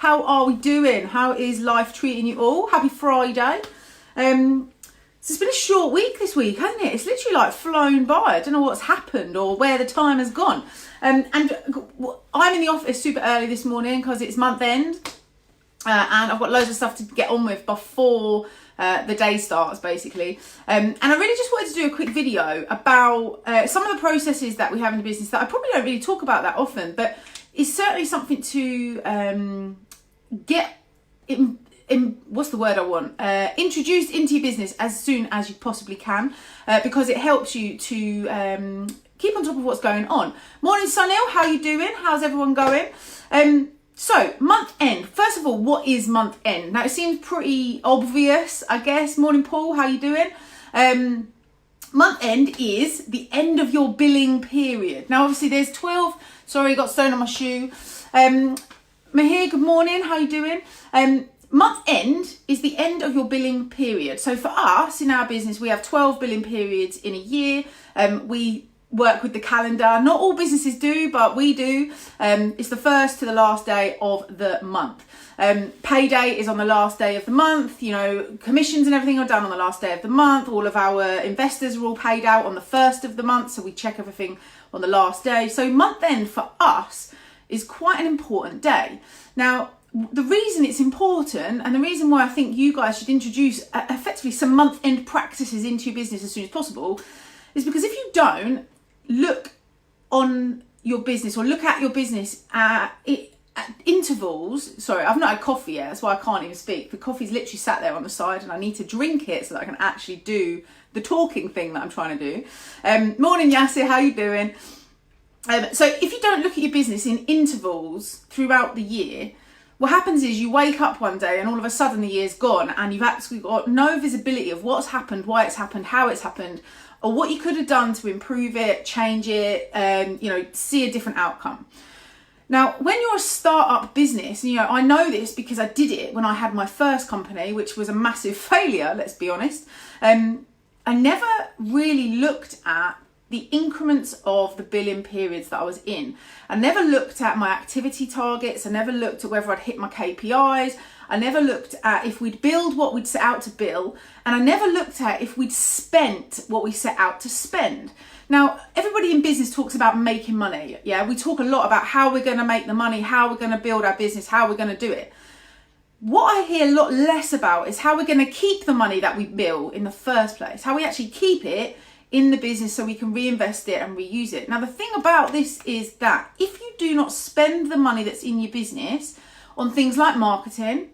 How are we doing? How is life treating you all? Happy Friday. So it's been a short week this week, hasn't it? It's literally like flown by. I don't know what's happened or where the time has gone. And I'm in the office super early this morning because it's month end. And I've got loads of stuff to get on with before the day starts, basically. And I really just wanted to do a quick video about some of the processes that we have in the business that I probably don't really talk about that often, but it's certainly something to get what's the word I want? Introduced into your business as soon as you possibly can, because it helps you to keep on top of what's going on. Morning, Sunil. How you doing? How's everyone going? So, month end. First of all, what is month end? Now, it seems pretty obvious, I guess. Morning, Paul. How you doing? Month end is the end of your billing period. Now, obviously, there's 12... Sorry, got stone on my shoe. Mahir, good morning. How you doing? Month end is the end of your billing period. So for us in our business, we have 12 billing periods in a year. We work with the calendar. Not all businesses do, but we do. It's the first to the last day of the month. Payday is on the last day of the month. You know, commissions and everything are done on the last day of the month. All of our investors are all paid out on the first of the month. So we check everything on the last day. So month end for us is quite an important day. Now, the reason it's important and the reason why I think you guys should introduce effectively some month-end practices into your business as soon as possible is because if you don't look on your business or look at your business at intervals, sorry, I've not had coffee yet, that's why I can't even speak. The coffee's literally sat there on the side and I need to drink it so that I can actually do the talking thing that I'm trying to do. Morning, Yasir, how you doing? So if you don't look at your business in intervals throughout the year, what happens is you wake up one day and all of a sudden the year's gone and you've actually got no visibility of what's happened, why it's happened, how it's happened, or what you could have done to improve it, change it, see a different outcome. Now, when you're a startup business, I know this because I did it when I had my first company, which was a massive failure, let's be honest. I never really looked at the increments of the billing periods that I was in. I never looked at my activity targets. I never looked at whether I'd hit my KPIs. I never looked at if we'd billed what we'd set out to bill. And I never looked at if we'd spent what we set out to spend. Now, everybody in business talks about making money. Yeah, we talk a lot about how we're going to make the money, how we're going to build our business, how we're going to do it. What I hear a lot less about is how we're going to keep the money that we bill in the first place, how we actually keep it in the business so we can reinvest it and reuse it. Now, the thing about this is that if you do not spend the money that's in your business on things like marketing,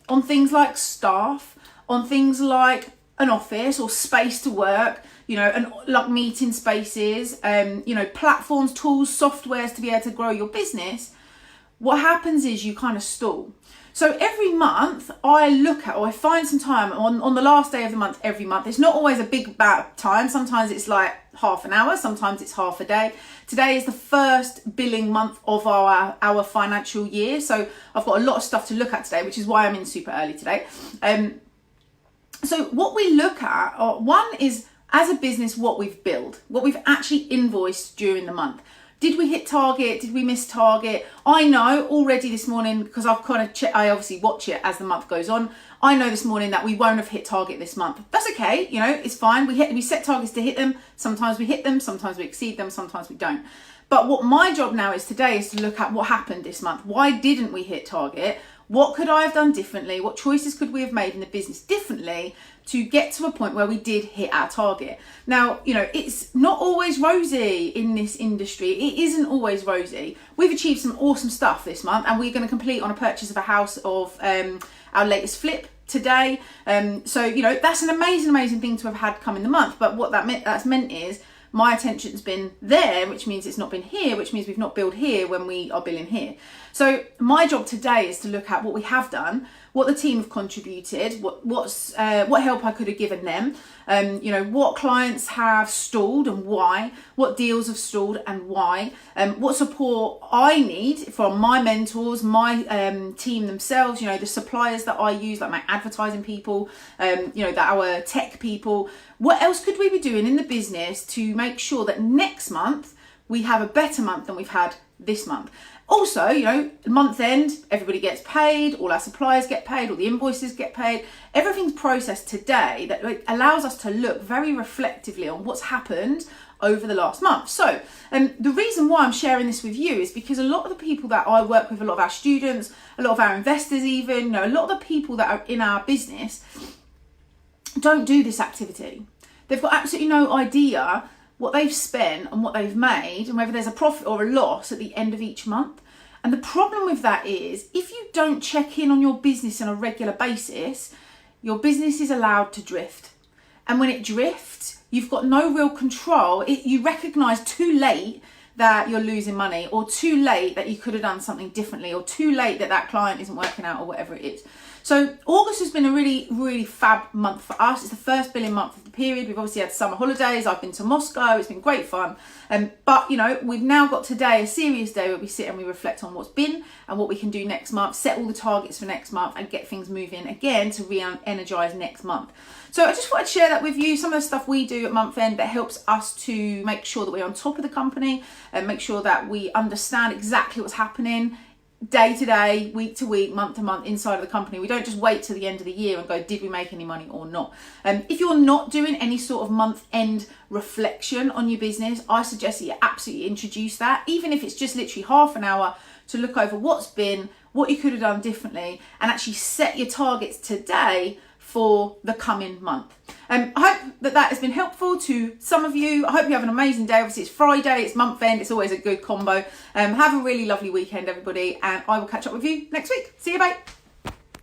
on things like staff, on things like an office or space to work, and like meeting spaces, platforms, tools, softwares to be able to grow your business, what happens is you kind of stall. So every month I look at, or I find some time on the last day of the month every month. It's not always a big amount of time. Sometimes it's like half an hour. Sometimes it's half a day. Today is the first billing month of our financial year. So I've got a lot of stuff to look at today, which is why I'm in super early today. So what we look at, one is as a business, what we've billed, what we've actually invoiced during the month. Did we hit target? Did we miss target? I know already this morning, because I've kind of I obviously watch it as the month goes on. I know this morning that we won't have hit target this month. That's okay, it's fine. We set targets to hit them. Sometimes we hit them, sometimes we exceed them, sometimes we don't. But what my job now is today is to look at what happened this month. Why didn't we hit target? What could I have done differently? What choices could we have made in the business differently to get to a point where we did hit our target? Now, it's not always rosy in this industry. It isn't always rosy. We've achieved some awesome stuff this month and we're going to complete on a purchase of a house of our latest flip today. So, that's an amazing thing to have had come in the month. But what that's meant is my attention's been there, which means it's not been here, which means we've not billed here when we are billing here. So my job today is to look at what we have done, what the team have contributed, what help I could have given them, what clients have stalled and why, what deals have stalled and why, what support I need from my mentors, my team themselves, the suppliers that I use, like my advertising people, our tech people. What else could we be doing in the business to make sure that next month we have a better month than we've had this month. Also, you know, month end, everybody gets paid, all our suppliers get paid, all the invoices get paid. Everything's processed today that allows us to look very reflectively on what's happened over the last month. So the reason why I'm sharing this with you is because a lot of the people that I work with, a lot of our students, a lot of our investors even, you know, a lot of the people that are in our business don't do this activity. They've got absolutely no idea what they've spent and what they've made and whether there's a profit or a loss at the end of each month. And the problem with that is if you don't check in on your business on a regular basis, your business is allowed to drift. And when it drifts, you've got no real control. You recognise too late that you're losing money, or too late that you could have done something differently, or too late that that client isn't working out, or whatever it is. So August has been a really, really fab month for us. It's the first billing month of the period. We've obviously had summer holidays. I've been to Moscow. It's been great fun. But, you know, we've now got today, a serious day where we sit and we reflect on what's been and what we can do next month, set all the targets for next month and get things moving again to re-energise next month. So I just wanted to share that with you, some of the stuff we do at month end that helps us to make sure that we're on top of the company and make sure that we understand exactly what's happening day to day, week to week, month to month inside of the company. We don't just wait till the end of the year and go, did we make any money or not? If you're not doing any sort of month end reflection on your business, I suggest that you absolutely introduce that, even if it's just literally half an hour to look over what's been, what you could have done differently, and actually set your targets today for the coming month. I hope that has been helpful to some of you. I hope you have an amazing day. Obviously it's Friday, it's month end, it's always a good combo. Have a really lovely weekend, everybody, and I will catch up with you next week. See you, bye.